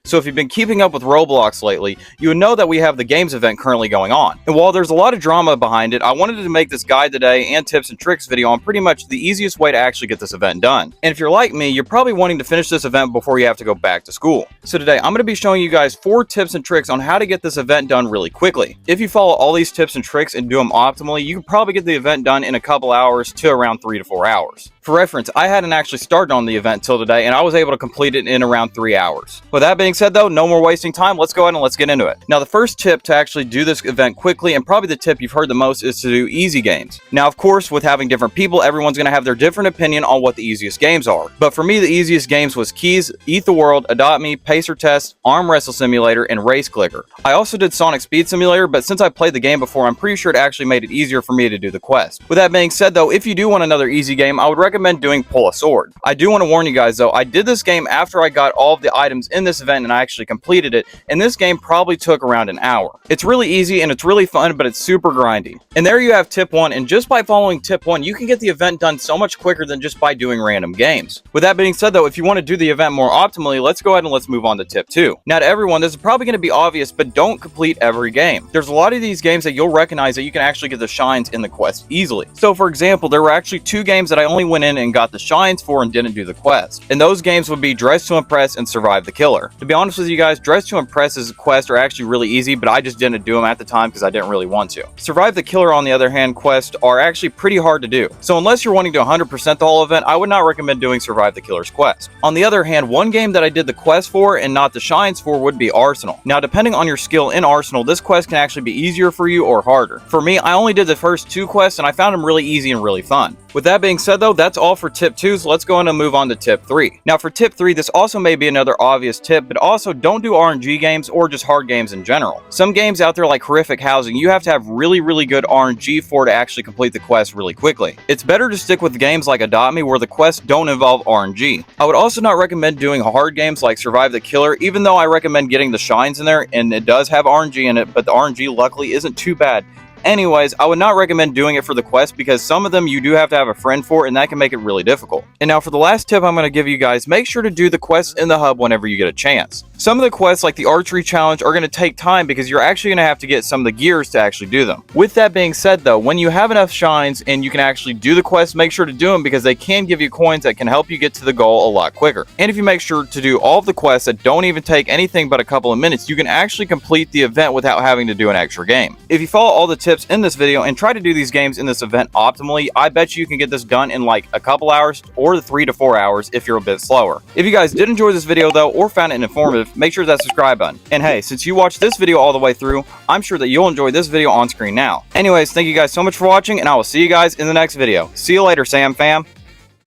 So if you've been keeping up with Roblox lately, you would know that we have the games event currently going on. And while there's a lot of drama behind it, I wanted to make this guide today and tips and tricks video on pretty much the easiest way to actually get this event done. And if you're like me, you're probably wanting to finish this event before you have to go back to school. So today I'm going to be showing you guys 4 tips and tricks on how to get this event done really quickly. If you follow all these tips and tricks and do them optimally, you can probably get the event done in a couple hours to around 3 to 4 hours. For reference, I hadn't actually started on the event till today, and I was able to complete it in around 3 hours. With that being said though, no more wasting time, let's go ahead and let's get into it. Now the first tip to actually do this event quickly, and probably the tip you've heard the most, is to do easy games. Now of course, with having different people, everyone's going to have their different opinion on what the easiest games are. But for me, the easiest games was Keys, Eat the World, Adopt Me, Pacer Test, Arm Wrestle Simulator, and Race Clicker. I also did Sonic Speed Simulator, but since I played the game before, I'm pretty sure it actually made it easier for me to do the quest. With that being said though, if you do want another easy game, I would recommend doing Pull a Sword. I do want to warn you guys though, I did this game after I got all of the items in this event and I actually completed it, and this game probably took around an hour. It's really easy and it's really fun, but it's super grindy. And there you have tip 1, and just by following tip 1, you can get the event done so much quicker than just by doing random games. With that being said though, if you want to do the event more optimally, let's go ahead and let's move on to tip 2. Now to everyone, this is probably going to be obvious, but don't complete every game. There's a lot of these games that you'll recognize that you can actually get the shines in the quest easily. So for example, there were actually 2 games that I only went in and got the shines for and didn't do the quest. And those games would be Dress to Impress and Survive the Killer. To be honest with you guys, Dress to Impress's quests are actually really easy, but I just didn't do them at the time because I didn't really want to. Survive the Killer, on the other hand, quests are actually pretty hard to do. So unless you're wanting to 100% the whole event, I would not recommend doing Survive the Killer's quest. On the other hand, one game that I did the quest for and not the shines for would be Arsenal. Now depending on your skill in Arsenal, this quest can actually be easier for you or harder. For me, I only did the first 2 quests and I found them really easy and really fun. With that being said though, that's all for tip 2, so let's go on and move on to tip 3. Now for tip 3, this also may be another obvious tip, but also don't do RNG games or just hard games in general. Some games out there like Horrific Housing, you have to have really good RNG for to actually complete the quest really quickly. It's better to stick with games like Adopt Me where the quests don't involve RNG. I would also not recommend doing hard games like Survive the Killer, even though I recommend getting the shines in there, and it does have RNG in it, but the RNG luckily isn't too bad. Anyways, I would not recommend doing it for the quest because some of them you do have to have a friend for, and that can make it really difficult. And now for the last tip I'm going to give you guys, make sure to do the quests in the hub whenever you get a chance. Some of the quests like the archery challenge are going to take time because you're actually going to have to get some of the gears to actually do them. With that being said though, when you have enough shines and you can actually do the quests, make sure to do them because they can give you coins that can help you get to the goal a lot quicker. And if you make sure to do all of the quests that don't even take anything but a couple of minutes, you can actually complete the event without having to do an extra game. If you follow all the tips in this video and try to do these games in this event optimally, I bet you can get this done in like a couple hours or the 3 to 4 hours if you're a bit slower. If you guys did enjoy this video though, or found it informative, make sure that subscribe button. And hey, since you watched this video all the way through, I'm sure that you'll enjoy this video on screen now. Anyways, thank you guys so much for watching, and I will see you guys in the next video. See you later, Sam fam.